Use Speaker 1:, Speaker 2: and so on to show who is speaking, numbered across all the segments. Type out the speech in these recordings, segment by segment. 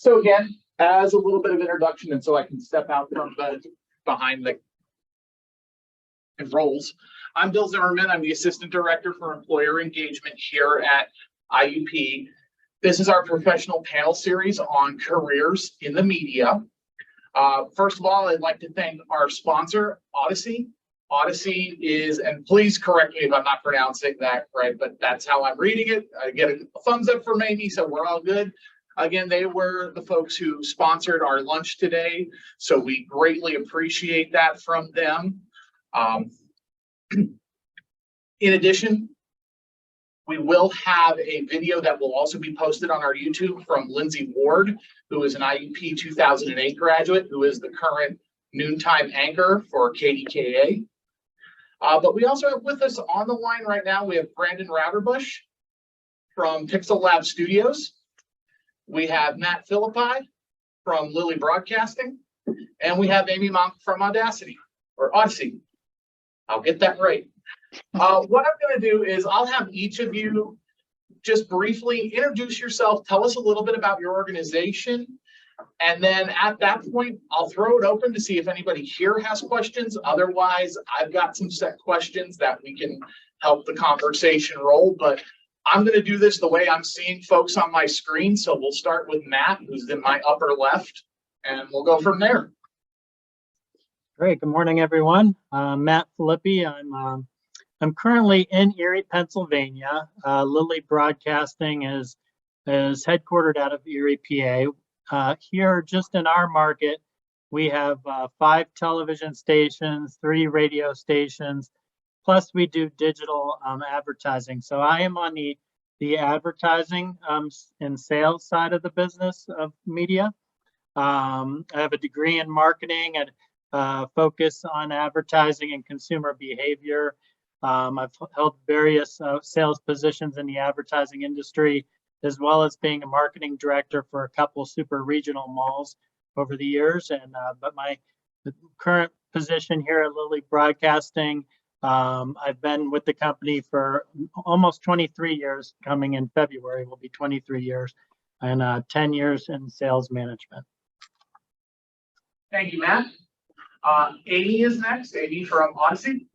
Speaker 1: So again, as a little bit of introduction, and so I can step out from behind the roles, I'm Bill Zimmerman. I'm the Assistant Director for Employer Engagement here at IUP. This is our professional panel series on careers in the media. First of all, I'd like to thank our sponsor, Odyssey. Odyssey is, and please correct me if I'm not pronouncing that right, but that's how I'm reading it. I get a thumbs up from Amy, so we're all good. Again, they were the folks who sponsored our lunch today, so we greatly appreciate that from them. In addition, we will have a video that will also be posted on our YouTube from Lindsay Ward, who is an IUP 2008 graduate, who is the current noontime anchor for KDKA. But we also have with us on the line right now, we have Brandon Routerbush from Pixel Lab Studios. We have Matt Philippi from Lily Broadcasting, and we have Amy Monk from Odyssey. I'll get that right. What I'm going to do is I'll have each of you just briefly introduce yourself, tell us a little bit about your organization, and then at that point, I'll throw it open to see if anybody here has questions. Otherwise, I've got some set questions that we can help the conversation roll, but I'm going to do this the way I'm seeing folks on my screen. So we'll start with Matt, who's in my upper left, and we'll go from there.
Speaker 2: Great. Good morning, everyone. Matt Philippi. I'm currently in Erie, Pennsylvania. Lily Broadcasting is headquartered out of Erie, PA. Here, just in our market, we have 5 television stations, 3 radio stations, plus we do digital advertising. So I am on the advertising and sales side of the business of media. I have a degree in marketing and focus on advertising and consumer behavior. I've held various sales positions in the advertising industry, as well as being a marketing director for a couple super regional malls over the years. And but my current position here at Lily Broadcasting, I've been with the company for almost 23 years. Coming in February will be 23 years, and 10 years in sales management.
Speaker 1: Thank you, Matt. Amy is next. Amy from Odyssey.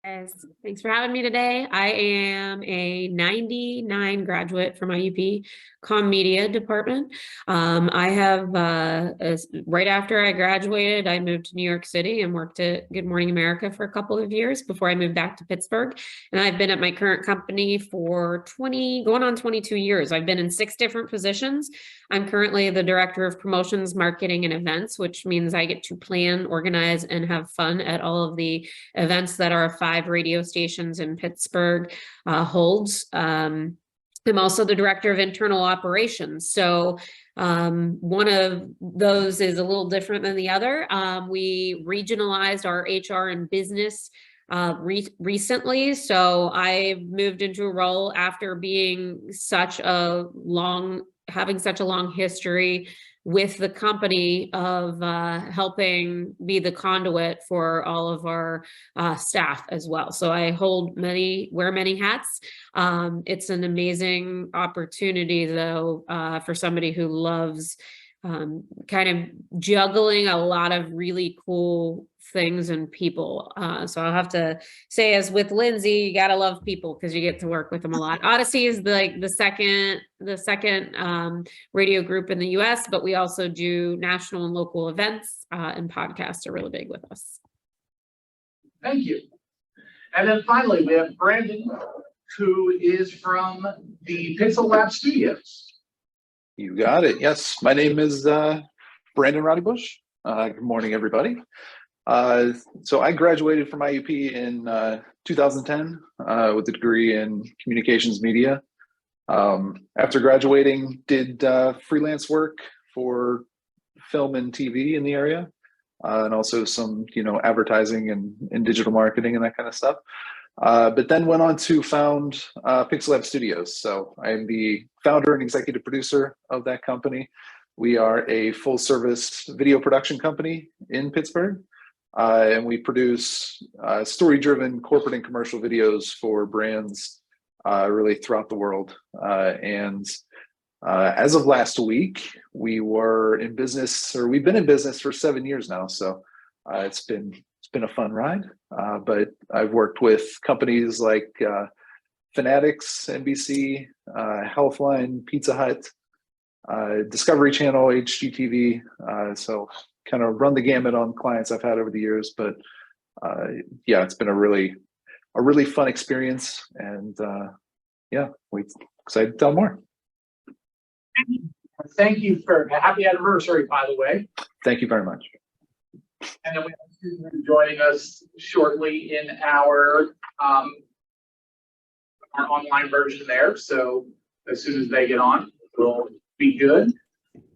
Speaker 3: Yes, thanks for having me today. I am a 99 graduate from IUP Comm Media Department. I have, right after I graduated, I moved to New York City and worked at Good Morning America for a couple of years before I moved back to Pittsburgh. And I've been at my current company for going on 22 years. I've been in 6 different positions. I'm currently the Director of Promotions, Marketing, and Events, which means I get to plan, organize, and have fun at all of the events that our 5 radio stations in Pittsburgh holds. I'm also the Director of Internal Operations. So one of those is a little different than the other. We regionalized our HR and business recently. So I moved into a role after being having such a long history with the company of helping be the conduit for all of our staff as well. So I wear many hats. It's an amazing opportunity though, for somebody who loves kind of juggling a lot of really cool things and people. So I'll have to say, as with Lindsay, you gotta love people because you get to work with them a lot. Odyssey is the second radio group in the US, but we also do national and local events, and podcasts are really big with us.
Speaker 1: Thank you. And then finally, we have Brandon, who is from the Pixel Lab Studios.
Speaker 4: You got it. Yes, my name is Brandon Routerbush. Good morning, everybody. So I graduated from IUP in 2010 with a degree in communications media. After graduating, did freelance work for film and TV in the area, and also some, advertising and digital marketing and that kind of stuff. But then went on to found Pixel Lab Studios. So I am the founder and executive producer of that company. We are a full service video production company in Pittsburgh. And we produce story-driven corporate and commercial videos for brands really throughout the world. And As of last week, we've been in business for 7 years now. So it's been a fun ride. But I've worked with companies like Fanatics, NBC, Healthline, Pizza Hut, Discovery Channel, HGTV. So kind of run the gamut on clients I've had over the years. But yeah, it's been a really fun experience, and yeah, we're excited to tell more.
Speaker 1: Thank you for happy anniversary, by the way.
Speaker 4: Thank you very much.
Speaker 1: And then we have Susan joining us shortly in our online version there. So as soon as they get on, we'll be good.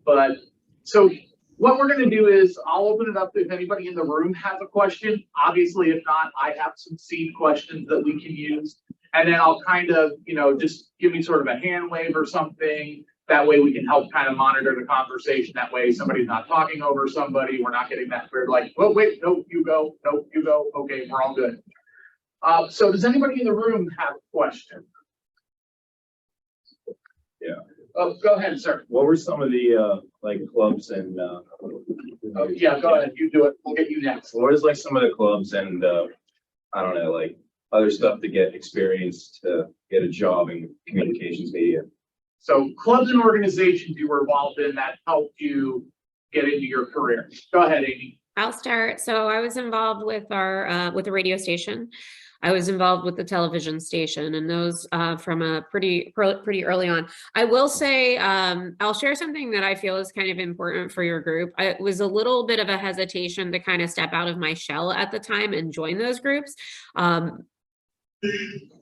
Speaker 1: But so what we're going to do is I'll open it up if anybody in the room has a question. Obviously, if not, I have some seed questions that we can use. And then I'll kind of, just give me sort of a hand wave or something. That way we can help kind of monitor the conversation. That way somebody's not talking over somebody. We're not getting that weird like, oh, wait, no, you go. No, you go. Okay, we're all good. So does anybody in the room have a question?
Speaker 5: Yeah.
Speaker 1: Oh, go ahead, sir.
Speaker 5: What were some of the like clubs and
Speaker 1: Yeah, go ahead. You do it. We'll get you next.
Speaker 5: what is like some of the clubs and I don't know, like other stuff to get experience to get a job in communications media?
Speaker 1: So clubs and organizations you were involved in that helped you get into your career. Go ahead, Amy.
Speaker 3: I'll start. So I was involved with with the radio station. I was involved with the television station, and those from a pretty early on. I will say, I'll share something that I feel is kind of important for your group. It was a little bit of a hesitation to kind of step out of my shell at the time and join those groups.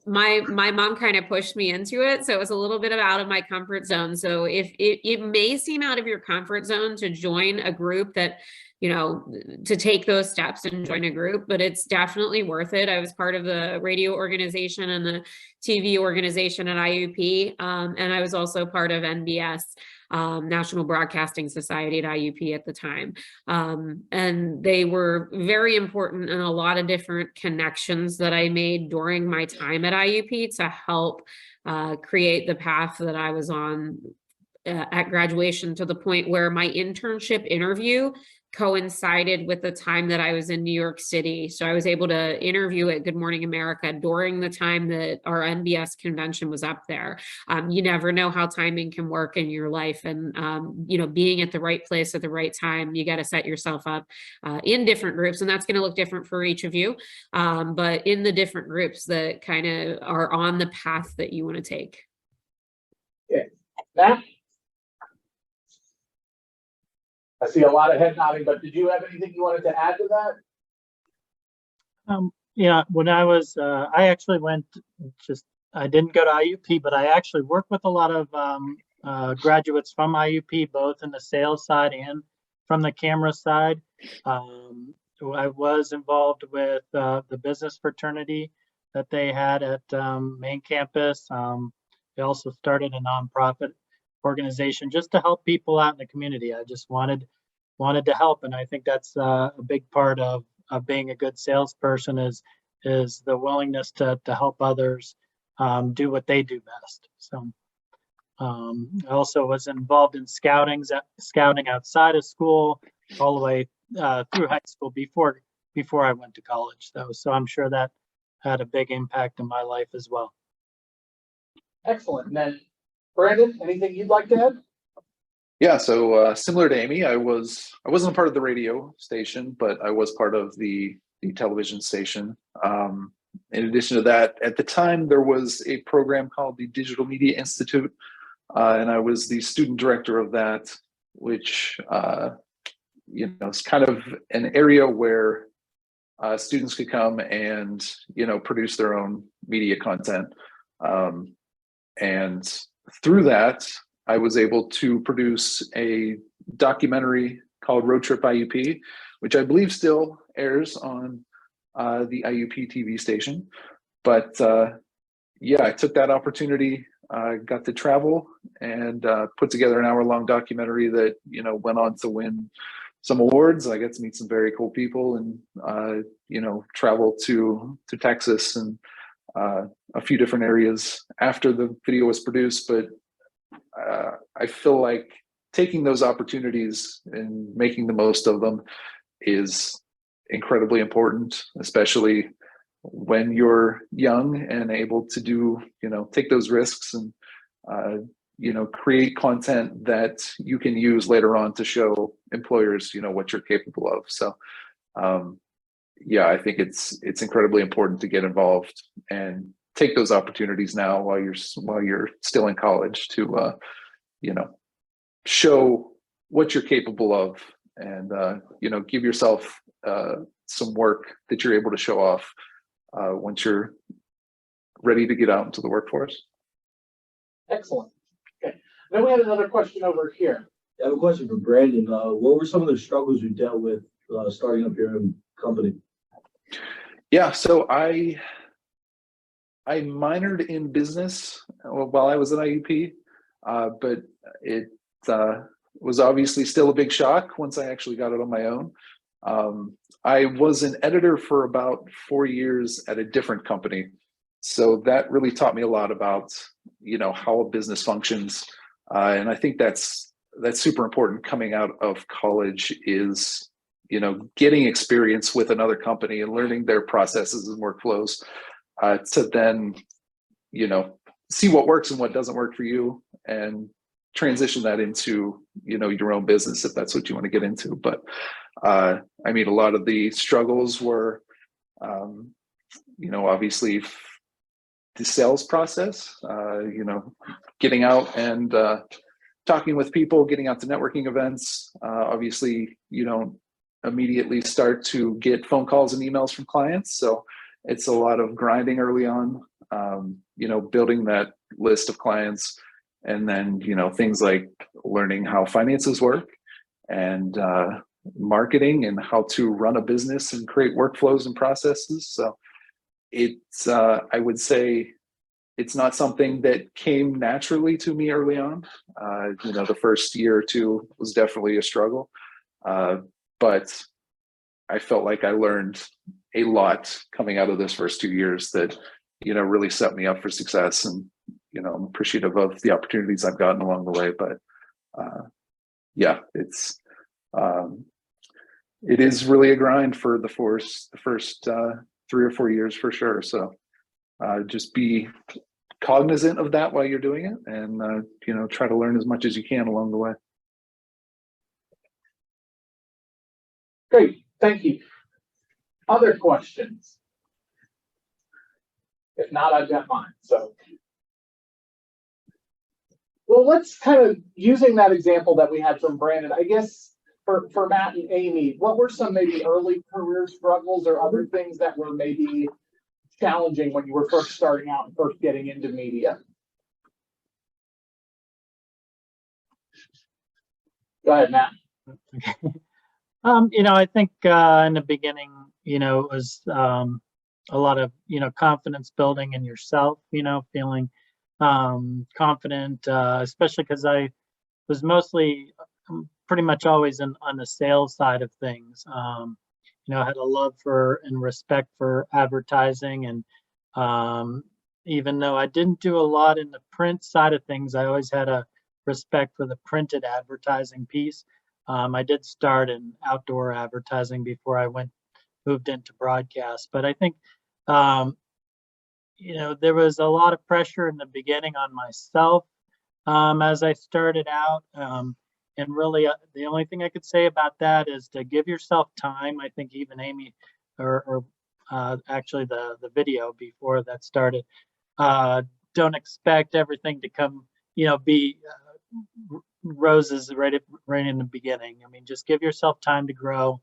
Speaker 3: My mom kind of pushed me into it, so it was a little bit of out of my comfort zone. So if it may seem out of your comfort zone to join a group that, to take those steps and join a group, but it's definitely worth it. I was part of the radio organization and the TV organization at IUP, and I was also part of NBS, National Broadcasting Society at IUP at the time. And they were very important in a lot of different connections that I made during my time at IUP to help create the path that I was on at graduation, to the point where my internship interview coincided with the time that I was in New York City. So I was able to interview at Good Morning America during the time that our NBS convention was up there. You never know how timing can work in your life, and being at the right place at the right time, you got to set yourself up in different groups, and that's going to look different for each of you, but in the different groups that kind of are on the path that you want to take.
Speaker 1: Yeah. Matt? I see a lot of head nodding, but did you have anything you wanted to add to that?
Speaker 2: Yeah, when I was, I actually I didn't go to IUP, but I actually worked with a lot of graduates from IUP, both in the sales side and from the camera side. I was involved with the business fraternity that they had at main campus. They also started a nonprofit organization just to help people out in the community. I just wanted to help, and I think that's a big part of being a good salesperson is the willingness to help others do what they do best. So I also was involved in scouting outside of school all the way through high school before I went to college. So I'm sure that had a big impact in my life as well.
Speaker 1: Excellent. And then Brandon, anything you'd like to add?
Speaker 4: Yeah, so similar to Amy, I wasn't a part of the radio station, but I was part of the television station. In addition to that, at the time there was a program called the Digital Media Institute, and I was the student director of that, which is kind of an area where students could come and produce their own media content, and through that, I was able to produce a documentary called Road Trip IUP, which I believe still airs on the IUP TV station. But yeah, I took that opportunity, got to travel, and put together an hour-long documentary that went on to win some awards. I got to meet some very cool people, and travel to Texas and a few different areas after the video was produced. But I feel like taking those opportunities and making the most of them is incredibly important, especially when you're young and able to do, take those risks and, create content that you can use later on to show employers, what you're capable of. So, yeah, I think it's incredibly important to get involved and take those opportunities now while you're still in college to, show what you're capable of and, give yourself some work that you're able to show off once you're ready to get out into the workforce.
Speaker 1: Excellent. Okay. Then we had another question over here.
Speaker 6: I have a question for Brandon. What were some of the struggles you dealt with starting up your own company?
Speaker 4: Yeah, so I minored in business while I was at IUP, but it was obviously still a big shock once I actually got it on my own. I was an editor for about 4 years at a different company. So that really taught me a lot about, how a business functions. And I think that's super important coming out of college is, getting experience with another company and learning their processes and workflows to then, see what works and what doesn't work for you and transition that into, your own business if that's what you want to get into. But a lot of the struggles were, obviously the sales process, getting out and talking with people, getting out to networking events. Obviously, you don't immediately start to get phone calls and emails from clients. So it's a lot of grinding early on, building that list of clients. And then, things like learning how finances work and marketing and how to run a business and create workflows and processes. So it's, I would say it's not something that came naturally to me early on. The first year or two was definitely a struggle. But I felt like I learned a lot coming out of this first 2 years that, really set me up for success. And, I'm appreciative of the opportunities I've gotten along the way. But yeah, it is really a grind for the first 3 or 4 years for sure. So just be cognizant of that while you're doing it and, try to learn as much as you can along the way.
Speaker 1: Great, thank you. Other questions? If not, I've got mine. So, well, let's kind of using that example that we had from Brandon, I guess for Matt and Amy, what were some maybe early career struggles or other things that were maybe challenging when you were first starting out and first getting into media? Go ahead, Matt.
Speaker 2: I think in the beginning, it was a lot of, confidence building in yourself, feeling confident, especially because I was mostly pretty much always on the sales side of things. I had a love for and respect for advertising. And even though I didn't do a lot in the print side of things, I always had a respect for the printed advertising piece. I did start in outdoor advertising before I moved into broadcast. But I think, there was a lot of pressure in the beginning on myself as I started out. And really, the only thing I could say about that is to give yourself time. I think even Amy, or actually the video before that started, don't expect everything to come, be roses right in the beginning. Just give yourself time to grow.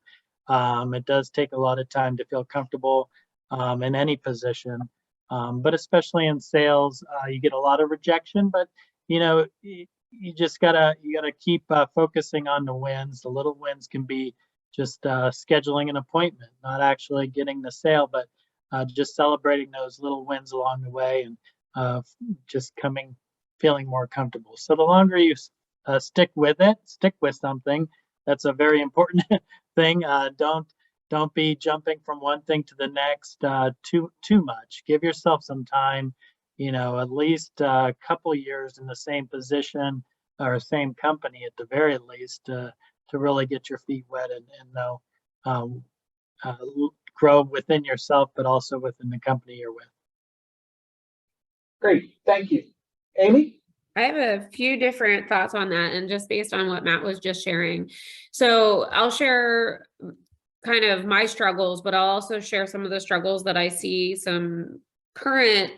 Speaker 2: It does take a lot of time to feel comfortable in any position, but especially in sales, you get a lot of rejection. But you just gotta keep focusing on the wins. The little wins can be just scheduling an appointment, not actually getting the sale, but just celebrating those little wins along the way and just feeling more comfortable. So the longer you stick with something, that's a very important thing. Don't be jumping from one thing to the next too much. Give yourself some time, at least a couple years in the same position, or same company at the very least to really get your feet wet and know grow within yourself, but also within the company you're with.
Speaker 1: Great, thank you. Amy?
Speaker 3: I have a few different thoughts on that, and just based on what Matt was just sharing. So I'll share kind of my struggles, but I'll also share some of the struggles that I see some current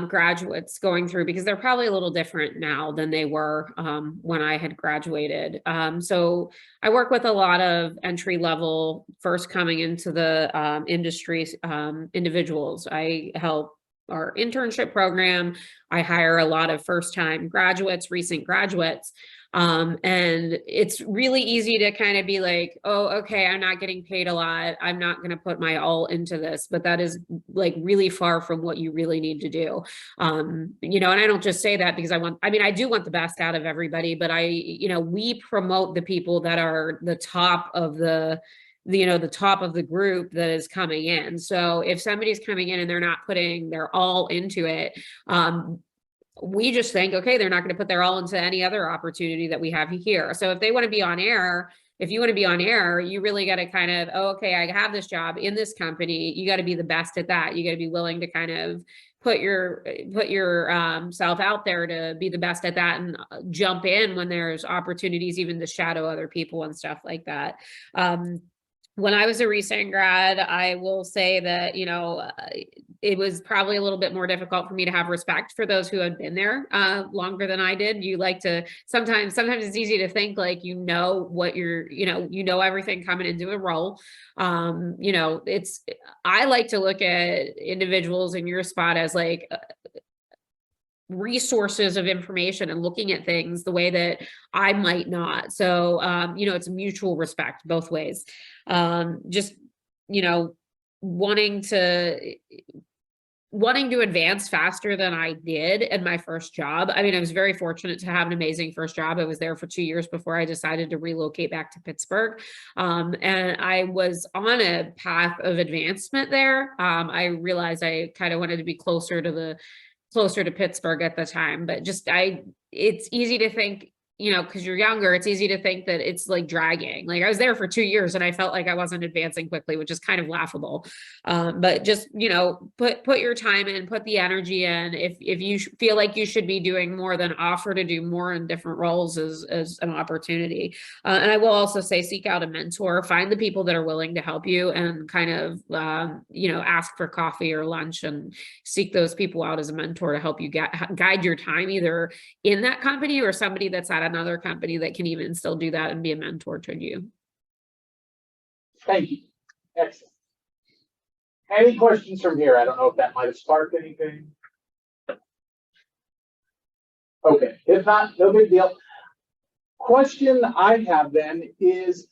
Speaker 3: graduates going through, because they're probably a little different now than they were when I had graduated. So I work with a lot of entry level, first coming into the industry individuals. I help our internship program. I hire a lot of first time graduates, recent graduates. And it's really easy to kind of be like, oh, okay, I'm not getting paid a lot, I'm not going to put my all into this. But that is like really far from what you really need to do. You know, and I don't just say that because I do want the best out of everybody, but we promote the people that are the top of the top of the group that is coming in. So if somebody's coming in and they're not putting their all into it, we just think, okay, they're not going to put their all into any other opportunity that we have here. So if they want to be on air, if you want to be on air, you really got to kind of, oh, okay, I have this job in this company. You got to be the best at that. You got to be willing to kind of put your self out there to be the best at that, and jump in when there's opportunities, even to shadow other people and stuff like that. When I was a recent grad, I will say that, it was probably a little bit more difficult for me to have respect for those who had been there longer than I did. You like to, sometimes it's easy to think like, what everything coming into a role. I like to look at individuals in your spot as like resources of information and looking at things the way that I might not. So, it's mutual respect both ways. Just, wanting to advance faster than I did in my first job. I mean, I was very fortunate to have an amazing first job. I was there for 2 years before I decided to relocate back to Pittsburgh. And I was on a path of advancement there. I realized I kind of wanted to be closer to Pittsburgh at the time, but it's easy to think, because you're younger, it's easy to think that it's like dragging. Like I was there for 2 years and I felt like I wasn't advancing quickly, which is kind of laughable. But just, put your time in, put the energy in. If you feel like you should be doing more, then offer to do more in different roles as an opportunity. And I will also say, seek out a mentor, find the people that are willing to help you, and kind of, ask for coffee or lunch and seek those people out as a mentor to help you guide your time, either in that company or somebody that's at another company that can even still do that and be a mentor to you.
Speaker 1: Thank you. Excellent. Any questions from here? I don't know if that might have sparked anything. Okay, if not, no big deal. Question I have then is,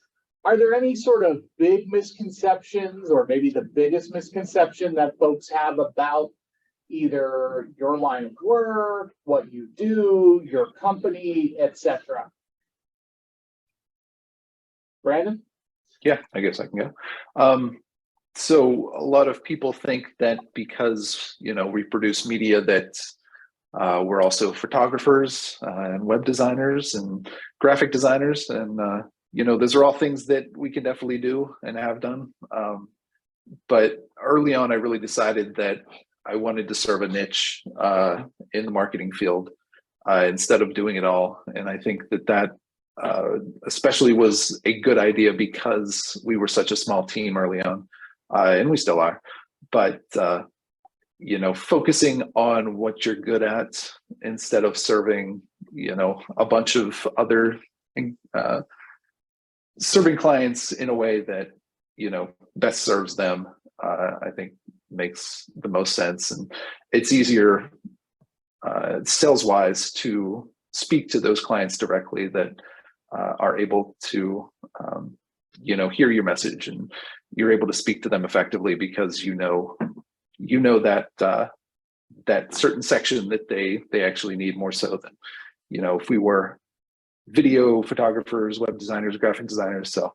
Speaker 1: are there any sort of big misconceptions, or maybe the biggest misconception that folks have about either your line of work, what you do, your company, etc.? Brandon?
Speaker 4: Yeah, I guess I can go. So a lot of people think that because, we produce media that we're also photographers and web designers and graphic designers. And, those are all things that we can definitely do and have done. But early on, I really decided that I wanted to serve a niche in the marketing field instead of doing it all. And I think that especially was a good idea because we were such a small team early on, and we still are. But, focusing on what you're good at instead of serving, a bunch of other serving clients in a way that, best serves them, I think makes the most sense. And it's easier sales wise to speak to those clients directly that are able to hear your message, and you're able to speak to them effectively because that certain section that they actually need more so than if we were video photographers, web designers, graphic designers. So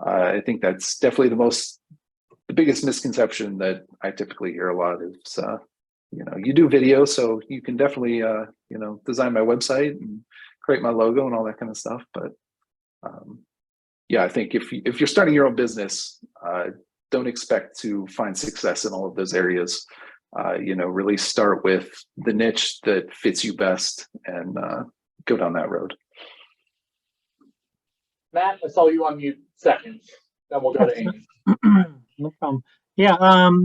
Speaker 4: I think that's definitely the biggest misconception that I typically hear a lot is, you do video, so you can definitely, design my website and create my logo and all that kind of stuff. But yeah, I think if you're starting your own business, don't expect to find success in all of those areas. Really start with the niche that fits you best and go down that road.
Speaker 1: Matt, I saw you on mute second. Then we'll go to Amy.
Speaker 2: No problem. Yeah,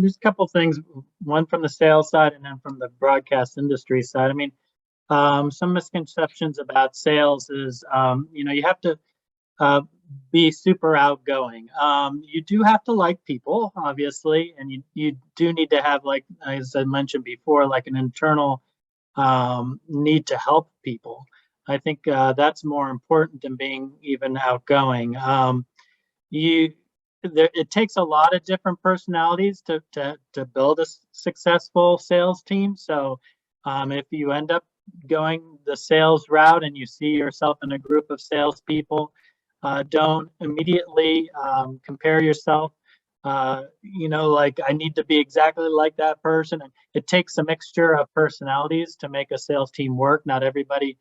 Speaker 2: there's a couple things, one from the sales side and then from the broadcast industry side. I mean, some misconceptions about sales is, you have to be super outgoing. You do have to like people, obviously, and you do need to have, like, as I mentioned before, like an internal need to help people. I think that's more important than being even outgoing. It takes a lot of different personalities to build a successful sales team. So if you end up going the sales route and you see yourself in a group of salespeople, don't immediately compare yourself. Like, I need to be exactly like that person. And it takes a mixture of personalities to make a sales team work. Not everybody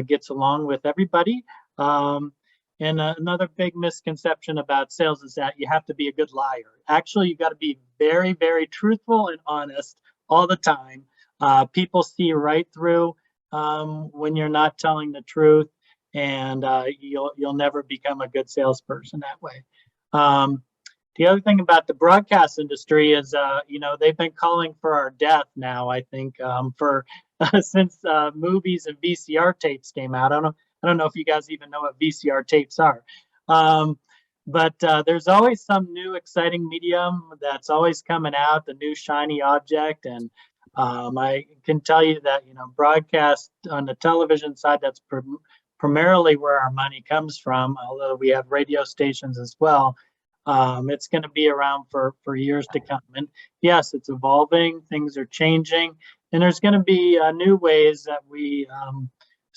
Speaker 2: gets along with everybody. And another big misconception about sales is that you have to be a good liar. Actually, you got to be very, very truthful and honest all the time. People see right through when you're not telling the truth, and you'll never become a good salesperson that way. The other thing about the broadcast industry is, they've been calling for our death now, I think, for since movies and VCR tapes came out. I don't know if you guys even know what VCR tapes are. But there's always some new exciting medium that's always coming out, the new shiny object. And I can tell you that, broadcast on the television side, that's primarily where our money comes from, although we have radio stations as well. It's going to be around for years to come. And yes, it's evolving, things are changing, and there's going to be new ways that we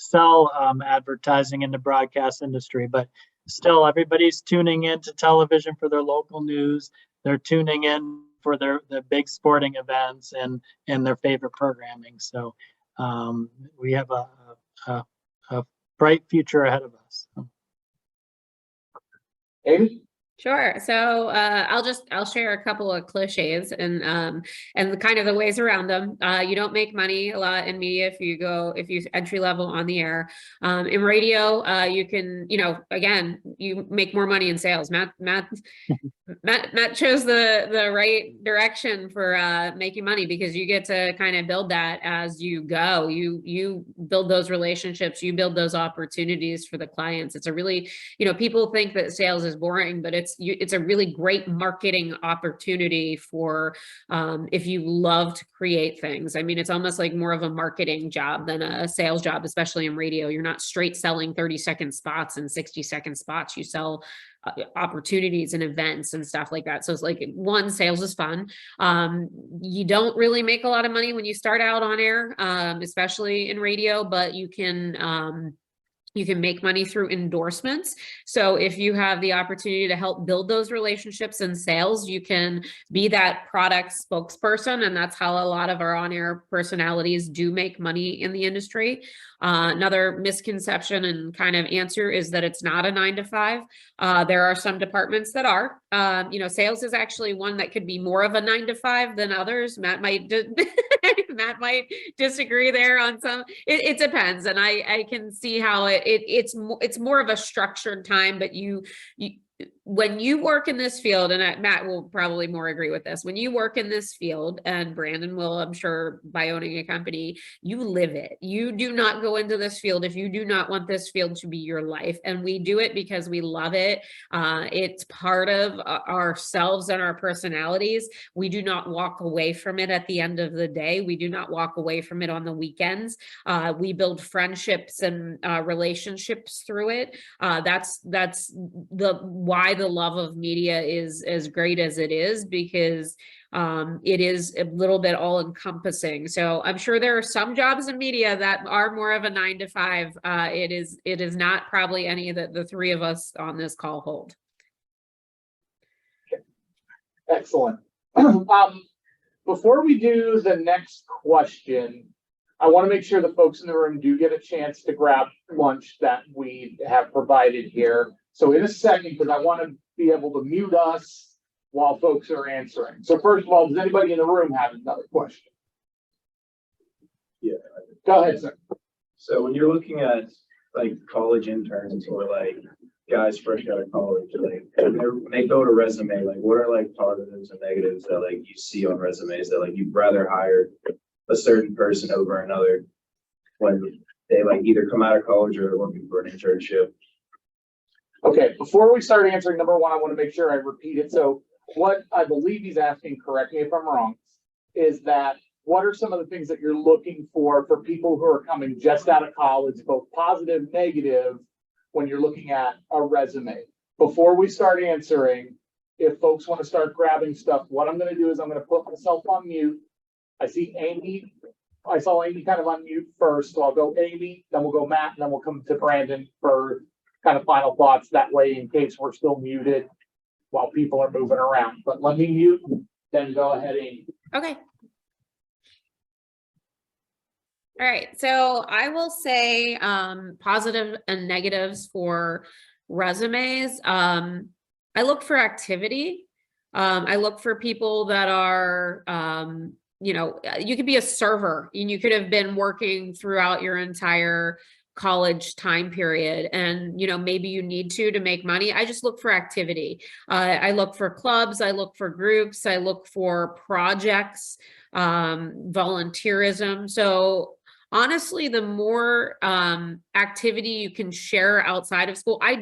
Speaker 2: sell advertising in the broadcast industry. But still, everybody's tuning into television for their local news. They're tuning in for the big sporting events and their favorite programming. So we have a bright future ahead of us.
Speaker 1: Amy?
Speaker 3: Sure. So I'll share a couple of cliches and the kind of the ways around them. You don't make money a lot in media if you entry level on the air. In radio, you can, again, you make more money in sales. Matt chose the right direction for making money, because you get to kind of build that as you go. You build those relationships, you build those opportunities for the clients. It's a really, people think that sales is boring, but it's a really great marketing opportunity for if you love to create things. I mean, it's almost like more of a marketing job than a sales job, especially in radio. You're not straight selling 30-second spots and 60-second spots. You sell opportunities and events and stuff like that. So it's like, one, sales is fun. You don't really make a lot of money when you start out on air, especially in radio, but you can make money through endorsements. So if you have the opportunity to help build those relationships in sales, you can be that product spokesperson. And that's how a lot of our on-air personalities do make money in the industry. Another misconception and kind of answer is that it's not a 9-to-5. There are some departments that are. Sales is actually one that could be more of a 9-to-5 than others. Matt might disagree there on some. It depends, and I can see how it's more of a structured time. But you when you work in this field, and Matt will probably more agree with this, when you work in this field, and Brandon will, I'm sure, by owning a company, you live it. You do not go into this field if you do not want this field to be your life. And we do it because we love it. It's part of ourselves and our personalities. We do not walk away from it at the end of the day. We do not walk away from it on the weekends. We build friendships and relationships through it. That's why the love of media is as great as it is, because it is a little bit all encompassing. So I'm sure there are some jobs in media that are more of a 9-to-5. It is not probably any that the three of us on this call hold.
Speaker 1: Excellent. Before we do the next question, I want to make sure the folks in the room do get a chance to grab lunch that we have provided here. So in a second, because I want to be able to mute us while folks are answering. So first of all, does anybody in the room have another question?
Speaker 5: Yeah.
Speaker 1: Go ahead, sir.
Speaker 5: So when you're looking at like college interns or like guys fresh out of college, like when they go to resume, like what are like positives and negatives that like you see on resumes that like you'd rather hire a certain person over another when they like either come out of college or are looking for an internship?
Speaker 1: Okay, before we start answering number one, I want to make sure I repeat it. So what I believe he's asking, correct me if I'm wrong, is that what are some of the things that you're looking for people who are coming just out of college, both positive, negative, when you're looking at a resume? Before we start answering, if folks want to start grabbing stuff, what I'm going to do is I'm going to put myself on mute. I see Amy. I saw Amy kind of unmute first, so I'll go Amy, then we'll go Matt, and then we'll come to Brandon for kind of final thoughts. That way, in case we're still muted while people are moving around. But let me mute, then go ahead, Amy.
Speaker 3: Okay. All right, so I will say positive and negatives for resumes. I look for activity. I look for people that are, you know, you could be a server and you could have been working throughout your entire college time period, and you know, maybe you need to make money. I just look for activity. I look for clubs, I look for groups, I look for projects, volunteerism. So honestly, the more activity you can share outside of school, I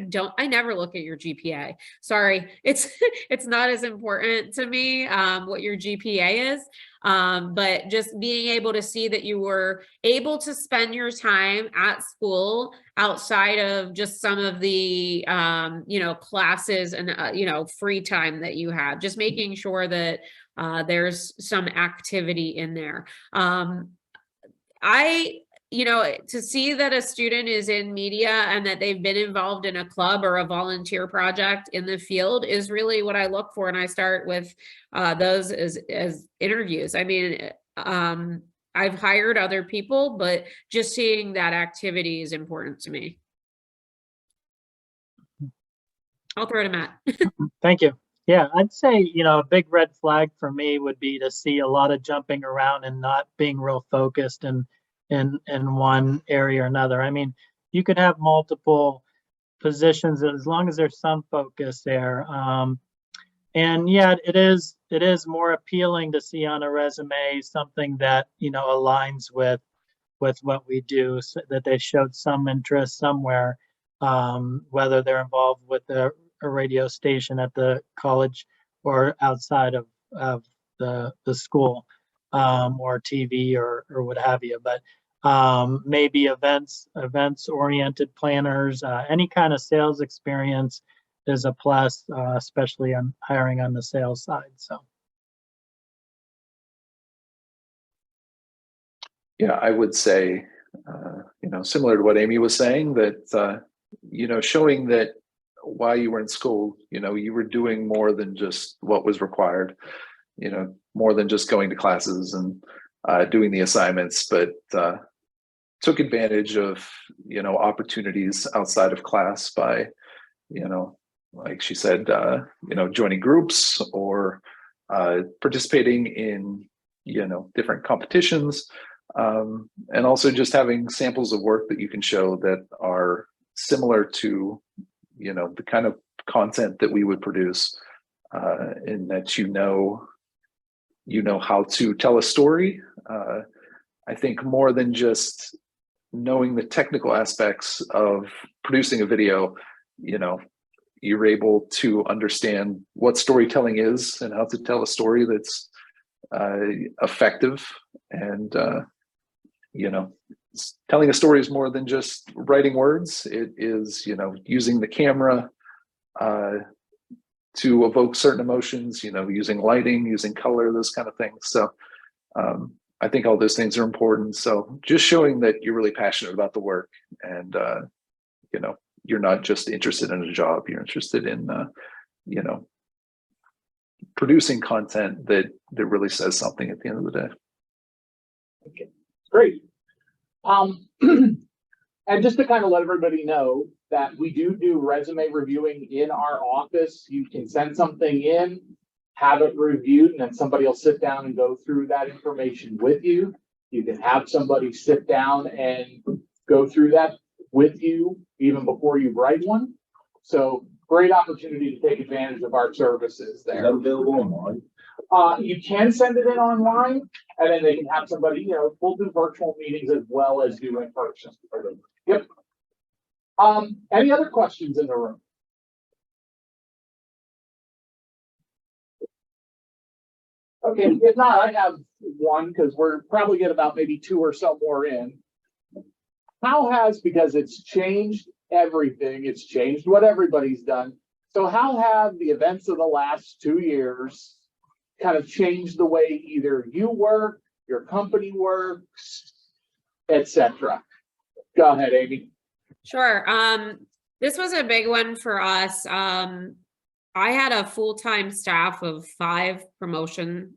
Speaker 3: never look at your GPA. Sorry, it's it's not as important to me what your GPA is. But just being able to see that you were able to spend your time at school outside of just some of the you know, classes and you know, free time that you have, just making sure that there's some activity in there. You know, to see that a student is in media and that they've been involved in a club or a volunteer project in the field is really what I look for. And I start with those as interviews. I mean, I've hired other people, but just seeing that activity is important to me. I'll throw it to Matt.
Speaker 2: Thank you. Yeah, I'd say, you know, a big red flag for me would be to see a lot of jumping around and not being real focused in one area or another. I mean, you could have multiple positions as long as there's some focus there. And yeah, it is more appealing to see on a resume something that, you know, aligns with what we do, so that they showed some interest somewhere, whether they're involved with a radio station at the college or outside of the school, or TV or what have you. But maybe events oriented planners, any kind of sales experience is a plus, especially on hiring on the sales side. So
Speaker 4: Yeah, I would say, you know, similar to what Amy was saying, that, you know, showing that while you were in school, you know, you were doing more than just what was required, you know, more than just going to classes and doing the assignments, but took advantage of, you know, opportunities outside of class by, you know, like she said, you know, joining groups or participating in, you know, different competitions. And also just having samples of work that you can show that are similar to, you know, the kind of content that we would produce, in that, you know how to tell a story. I think more than just knowing the technical aspects of producing a video, you know, you're able to understand what storytelling is and how to tell a story that's effective. And you know, telling a story is more than just writing words. It is, you know, using the camera to evoke certain emotions, you know, using lighting, using color, those kind of things. So I think all those things are important. So just showing that you're really passionate about the work, and you know, you're not just interested in a job, you're interested in you know, producing content that really says something at the end of the day.
Speaker 1: Okay, great. And just to kind of let everybody know that we do resume reviewing in our office. You can send something in, have it reviewed, and then somebody will sit down and go through that information with you. You can have somebody sit down and go through that with you even before you write one. So great opportunity to take advantage of our services
Speaker 6: Is that
Speaker 1: there.
Speaker 6: available online?
Speaker 1: You can send it in online, and then they can have somebody, we'll do virtual meetings as well as do in person. Yep. Any other questions in the room? Okay, if not, I have one because we're probably get about maybe two or so more in. How has, because it's changed everything, it's changed what everybody's done. So how have the events of the last 2 years kind of changed the way either you work, your company works, etc.? Go ahead, Amy.
Speaker 3: Sure. This was a big one for us. I had a full-time staff of 5 promotion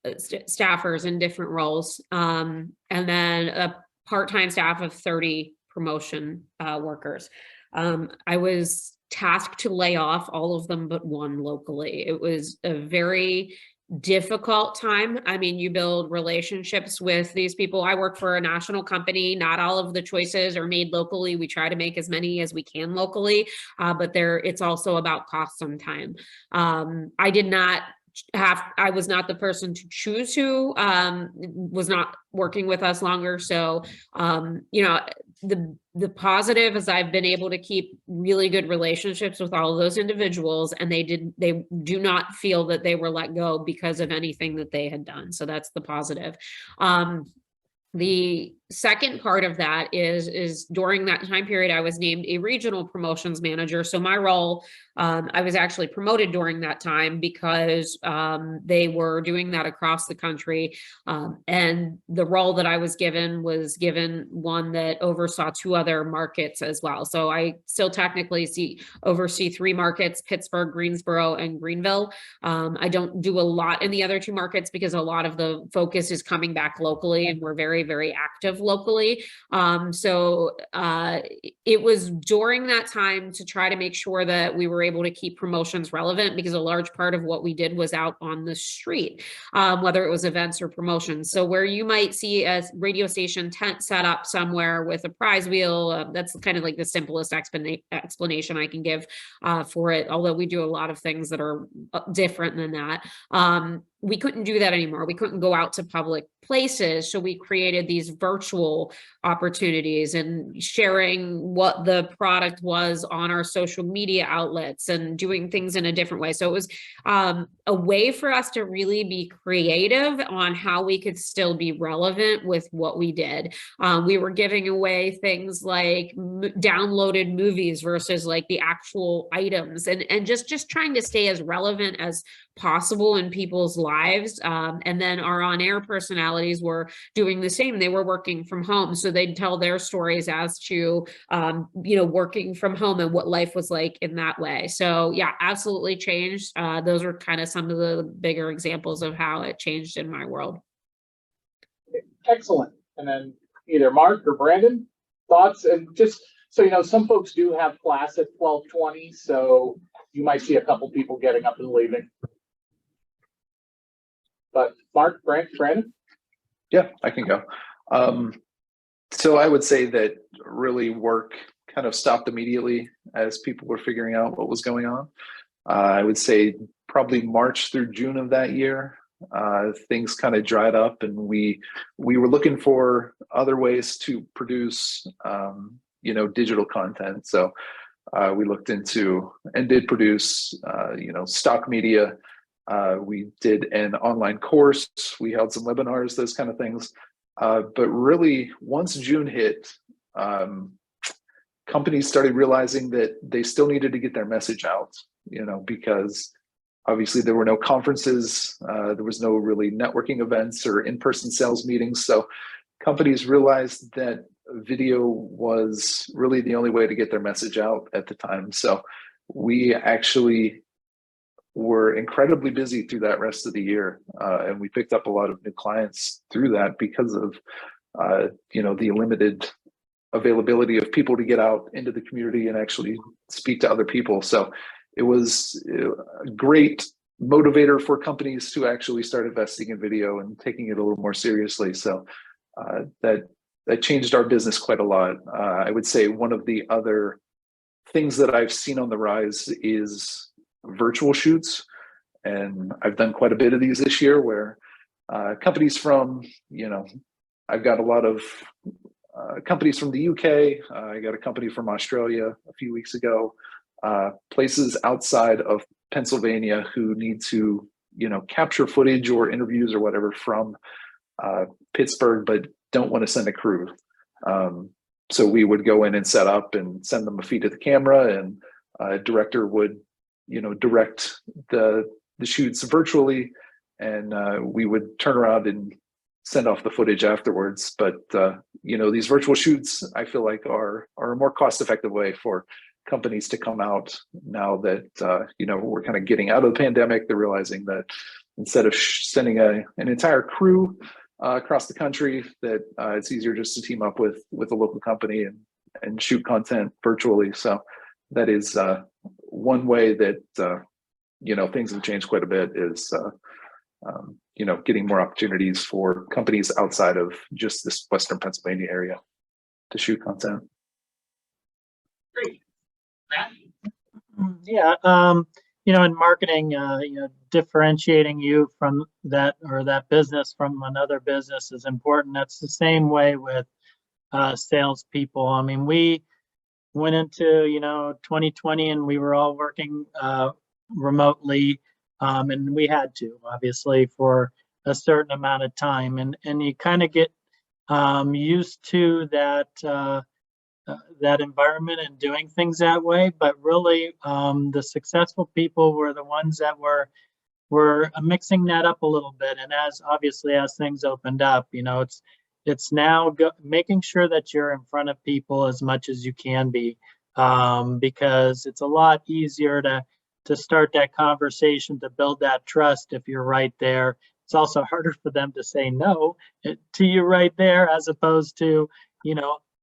Speaker 3: staffers in different roles, and then a part-time staff of 30 promotion workers. I was tasked to lay off all of them but one locally. It was a very difficult time. I mean, you build relationships with these people. I work for a national company. Not all of the choices are made locally. We try to make as many as we can locally, but it's also about cost and time. I was not the person to choose who was not working with us longer. So, the positive is I've been able to keep really good relationships with all of those individuals, and they do not feel that they were let go because of anything that they had done. So that's the positive. The second part of that is during that time period, I was named a regional promotions manager. So my role, I was actually promoted during that time because they were doing that across the country. And the role that I was given one that oversaw 2 other markets as well. So I still technically oversee 3 markets: Pittsburgh, Greensboro, and Greenville. I don't do a lot in the other 2 markets because a lot of the focus is coming back locally, and we're very, very active locally. It was during that time to try to make sure that we were able to keep promotions relevant, because a large part of what we did was out on the street, whether it was events or promotions. So where you might see a radio station tent set up somewhere with a prize wheel, that's kind of like the simplest explanation I can give for it, although we do a lot of things that are different than that. We couldn't do that anymore. We couldn't go out to public places. So we created these virtual opportunities and sharing what the product was on our social media outlets and doing things in a different way. So it was a way for us to really be creative on how we could still be relevant with what we did. We were giving away things like downloaded movies versus like the actual items, and just trying to stay as relevant as possible in people's lives. And then our on-air personalities were doing the same. They were working from home, so they'd tell their stories as to working from home and what life was like in that way. So yeah, absolutely changed. Those are kind of some of the bigger examples of how it changed in my world.
Speaker 1: Excellent. And then either Mark or Brandon, thoughts? And just so some folks do have class at 12:20, so you might see a couple people getting up and leaving. But Mark, Brandon?
Speaker 4: Yeah, I can go. So I would say that really work kind of stopped immediately as people were figuring out what was going on. I would say probably March through June of that year, things kind of dried up, and we were looking for other ways to produce, digital content. So we looked into and did produce, stock media. We did an online course. We held some webinars, those kind of things. But really, once June hit, companies started realizing that they still needed to get their message out, because obviously there were no conferences, there was no really networking events or in-person sales meetings. So companies realized that video was really the only way to get their message out at the time. So we actually were incredibly busy through that rest of the year. And we picked up a lot of new clients through that because of the limited availability of people to get out into the community and actually speak to other people. So it was a great motivator for companies to actually start investing in video and taking it a little more seriously. So that changed our business quite a lot. I would say one of the other things that I've seen on the rise is virtual shoots. And I've done quite a bit of these this year where companies from, I've got a lot of companies from the UK. I got a company from Australia a few weeks ago, places outside of Pennsylvania who need to, capture footage or interviews or whatever from Pittsburgh, but don't want to send a crew. So we would go in and set up and send them a feed of the camera, and a director would, direct the shoots virtually, and we would turn around and send off the footage afterwards. But these virtual shoots, I feel like are a more cost-effective way for companies to come out now that we're kind of getting out of the pandemic. They're realizing that instead of sending an entire crew across the country, that it's easier just to team up with a local company and shoot content virtually. So that is one way that things have changed quite a bit, is getting more opportunities for companies outside of just this Western Pennsylvania area to shoot content.
Speaker 1: Great. Matt?
Speaker 2: Yeah, in marketing, differentiating you from that business from another business is important. That's the same way with salespeople. I mean, we went into 2020 and we were all working remotely, and we had to, obviously, for a certain amount of time, and you kind of get used to that environment and doing things that way. But really, the successful people were the ones that were mixing that up a little bit. And as things opened up, it's now making sure that you're in front of people as much as you can be, because it's a lot easier to start that conversation, to build that trust if you're right there. It's also harder for them to say no to you right there, as opposed to,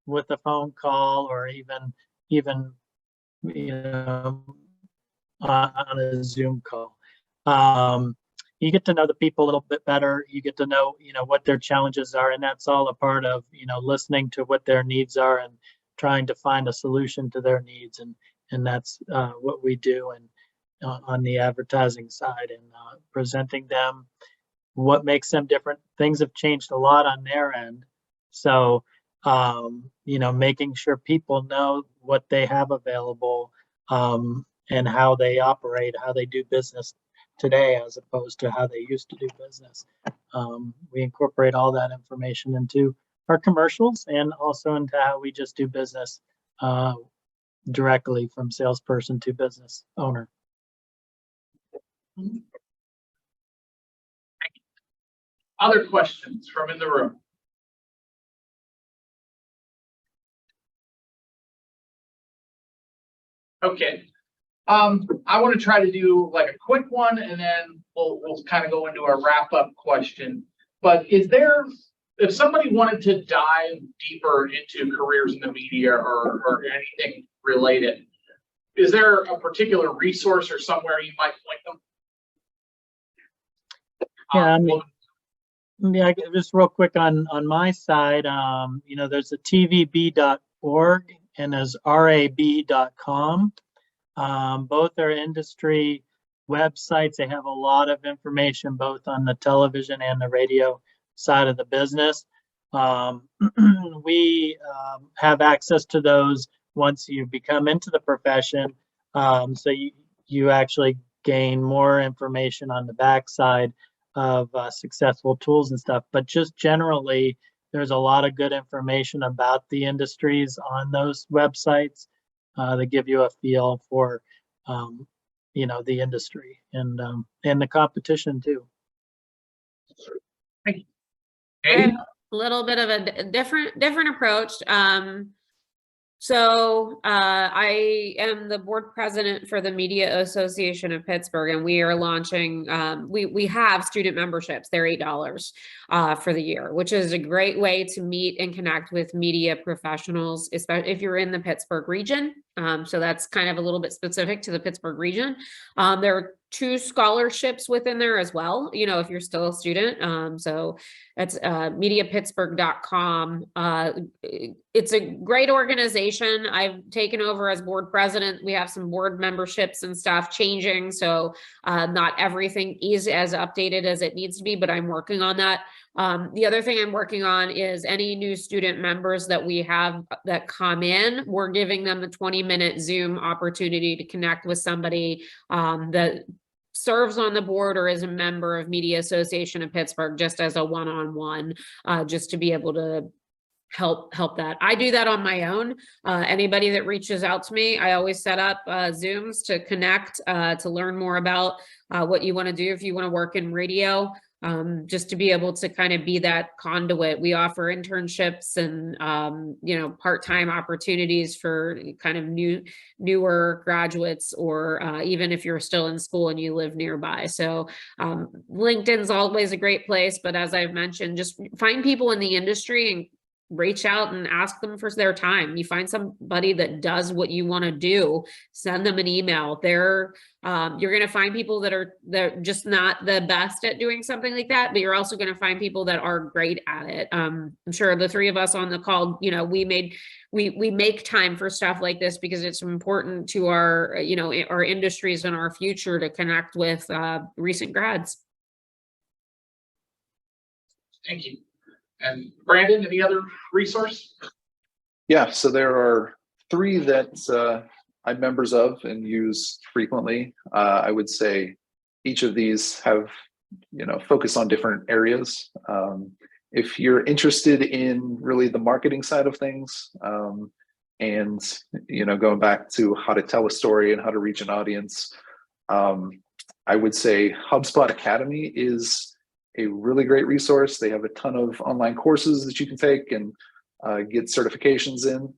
Speaker 2: with a phone call, or even on a Zoom call. You get to know the people a little bit better. You get to know, what their challenges are, and that's all a part of, listening to what their needs are and trying to find a solution to their needs. And that's what we do, and on the advertising side, and presenting them what makes them different. Things have changed a lot on their end. So, making sure people know what they have available, and how they operate, how they do business today, as opposed to how they used to do business. We incorporate all that information into our commercials, and also into how we just do business directly from salesperson to business owner.
Speaker 1: Other questions from in the room? Okay. I want to try to do like a quick one, and then we'll kind of go into a wrap-up question. But if somebody wanted to dive deeper into careers in the media or anything related, is there a particular resource or somewhere you might point them?
Speaker 2: Yeah, just real quick on my side, there's a tvb.org and there's rab.com. Both are industry websites. They have a lot of information both on the television and the radio side of the business. We have access to those once you become into the profession. So you actually gain more information on the backside of successful tools and stuff. But just generally, there's a lot of good information about the industries on those websites that give you a feel for, the industry and the competition too.
Speaker 1: Thank you.
Speaker 3: I have a little bit of a different approach. So I am the board president for the Media Association of Pittsburgh, and we are launching. We have student memberships. They're $8 for the year, which is a great way to meet and connect with media professionals, especially if you're in the Pittsburgh region. So that's kind of a little bit specific to the Pittsburgh region. There are 2 scholarships within there as well, you know, if you're still a student. So that's mediapittsburgh.com. It's a great organization. I've taken over as board president. We have some board memberships and stuff changing. So not everything is as updated as it needs to be, but I'm working on that. The other thing I'm working on is any new student members that we have that come in, we're giving them a 20-minute Zoom opportunity to connect with somebody that serves on the board or is a member of Media Association of Pittsburgh, just as a one-on-one, just to be able to help that. I do that on my own. Anybody that reaches out to me, I always set up Zooms to connect, to learn more about what you want to do if you want to work in radio. Just to be able to kind of be that conduit. We offer internships and, you know, part-time opportunities for kind of newer graduates, or even if you're still in school and you live nearby. So LinkedIn's always a great place, but as I've mentioned, just find people in the industry and reach out and ask them for their time. You find somebody that does what you want to do, send them an email. You're going to find people that are just not the best at doing something like that, but you're also going to find people that are great at it. I'm sure the 3 of us on the call, you know, we make time for stuff like this because it's important to our, you know, our industries and our future to connect with recent grads.
Speaker 1: Thank you. And Brandon, any other resource?
Speaker 4: Yeah, so there are 3 that I'm members of and use frequently. I would say each of these have, you know, focus on different areas. If you're interested in really the marketing side of things, and, you know, going back to how to tell a story and how to reach an audience, I would say HubSpot Academy is a really great resource. They have a ton of online courses that you can take and get certifications in.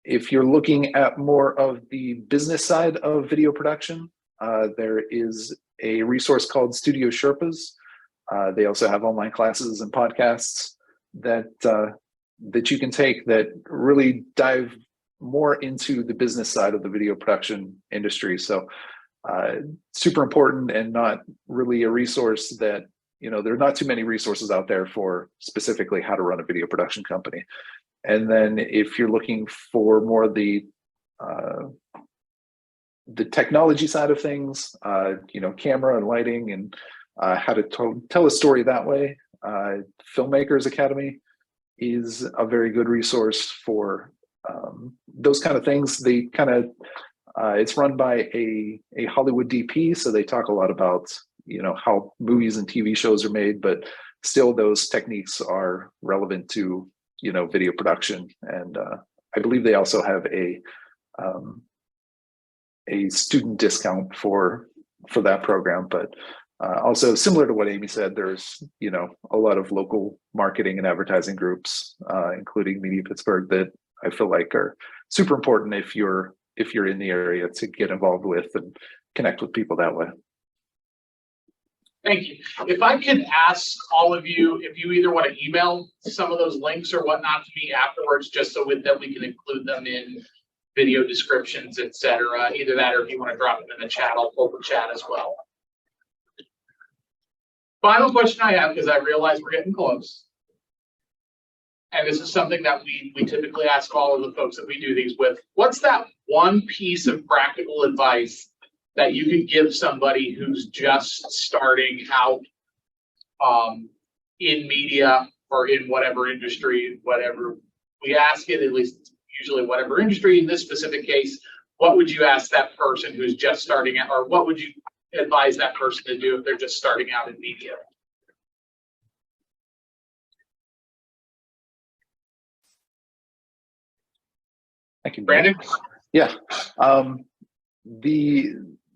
Speaker 4: If you're looking at more of the business side of video production, there is a resource called Studio Sherpas. They also have online classes and podcasts that you can take that really dive more into the business side of the video production industry. So super important, and not really a resource that, you know, there are not too many resources out there for specifically how to run a video production company. And then if you're looking for more of the technology side of things, you know, camera and lighting and how to tell a story that way, Filmmakers Academy is a very good resource for those kind of things. They kind of it's run by a Hollywood DP, so they talk a lot about, you know, how movies and TV shows are made, but still those techniques are relevant to, you know, video production. And I believe they also have a student discount for that program. But also, similar to what Amy said, there's, you know, a lot of local marketing and advertising groups, including Media Pittsburgh, that I feel like are super important if you're in the area to get involved with and connect with people that way.
Speaker 1: Thank you. If I could ask all of you, if you either want to email some of those links or whatnot to me afterwards, just so that we can include them in video descriptions, etc. Either that, or if you want to drop them in the chat, I'll pull the chat as well. Final question I have, because I realize we're getting close. And this is something that we typically ask all of the folks that we do these with. What's that one piece of practical advice that you could give somebody who's just starting out in media or in whatever industry, whatever we ask it, at least usually whatever industry. In this specific case, what would you ask that person who's just starting out, or what would you advise that person to do if they're just starting out in media?
Speaker 4: Thank you,
Speaker 1: Brandon?
Speaker 4: Yeah.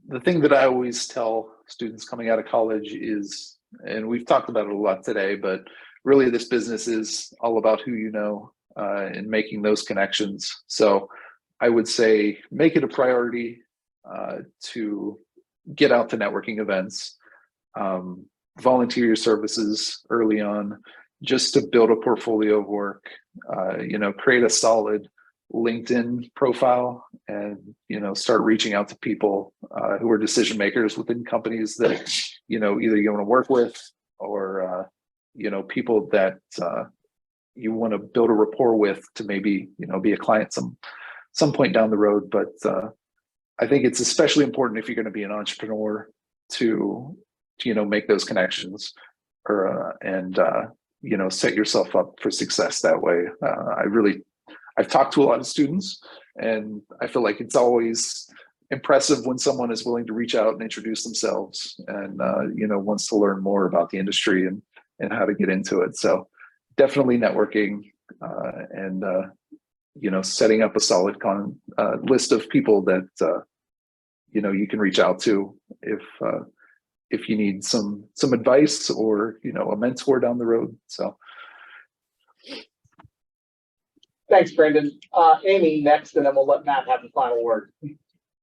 Speaker 4: The thing that I always tell students coming out of college is, and we've talked about it a lot today, but really this business is all about who you know. and making those connections. So I would say make it a priority to get out to networking events, volunteer your services early on, just to build a portfolio of work, create a solid LinkedIn profile, and, start reaching out to people who are decision makers within companies that, either you want to work with or, people that you want to build a rapport with to maybe, be a client some point down the road. But I think it's especially important if you're going to be an entrepreneur to make those connections and set yourself up for success that way. I've talked to a lot of students, and I feel like it's always impressive when someone is willing to reach out and introduce themselves and wants to learn more about the industry and how to get into it. So definitely networking and setting up a solid list of people that you can reach out to if you need some advice or a mentor down the road. So
Speaker 1: Thanks, Brandon. Amy, next, and then we'll let Matt have the final word.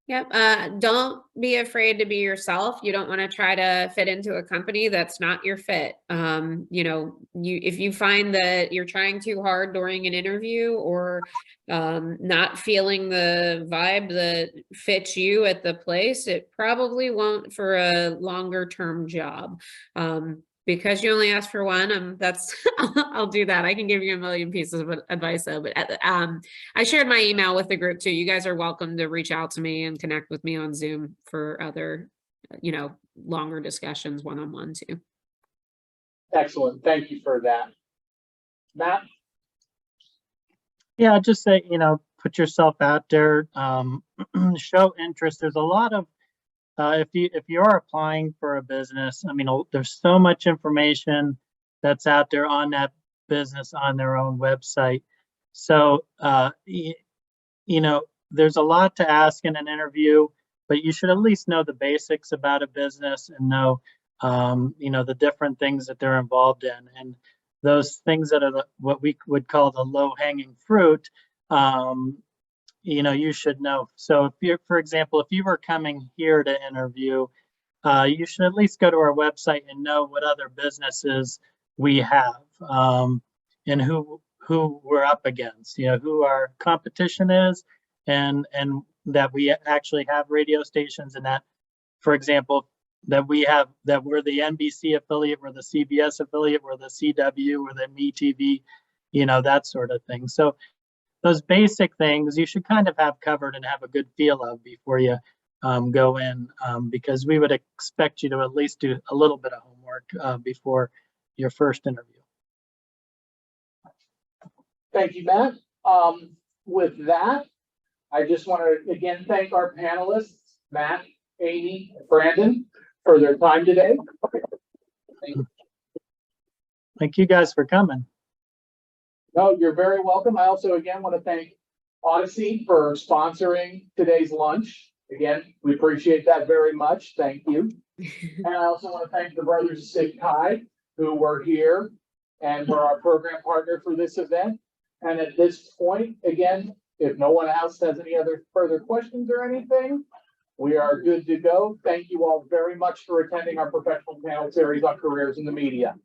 Speaker 3: Yep. Don't be afraid to be yourself. You don't want to try to fit into a company that's not your fit. If you find that you're trying too hard during an interview or not feeling the vibe that fits you at the place, it probably won't for a longer term job. Because you only asked for one, I'll do that. I can give you a million pieces of advice though, but I shared my email with the group too. You guys are welcome to reach out to me and connect with me on Zoom for other, longer discussions one-on-one too.
Speaker 1: Excellent. Thank you for that. Matt?
Speaker 2: Yeah, just say, put yourself out there, show interest. There's a lot of, if you are applying for a business, there's so much information that's out there on that business on their own website. So, there's a lot to ask in an interview, but you should at least know the basics about a business and know, the different things that they're involved in. And those things that are what we would call the low-hanging fruit, you should know. So for example, if you were coming here to interview, you should at least go to our website and know what other businesses we have, and who we're up against, who our competition is, and that we actually have radio stations, and that, for example, that we're the NBC affiliate, we're the CBS affiliate, we're the CW, we're the MeTV, that sort of thing. So those basic things you should kind of have covered and have a good feel of before you go in, because we would expect you to at least do a little bit of homework before your first interview.
Speaker 1: Thank you, Matt. With that, I just want to again thank our panelists, Matt, Amy, Brandon, for their time today.
Speaker 2: Thank you guys for coming.
Speaker 1: No, you're very welcome. I also, again, want to thank Odyssey for sponsoring today's lunch. Again, we appreciate that very much. Thank you. And I also want to thank the Brothers of Sig Chi, who were here and were our program partner for this event. And at this point, again, if no one else has any other further questions or anything, we are good to go. Thank you all very much for attending our professional panel series on careers in the media.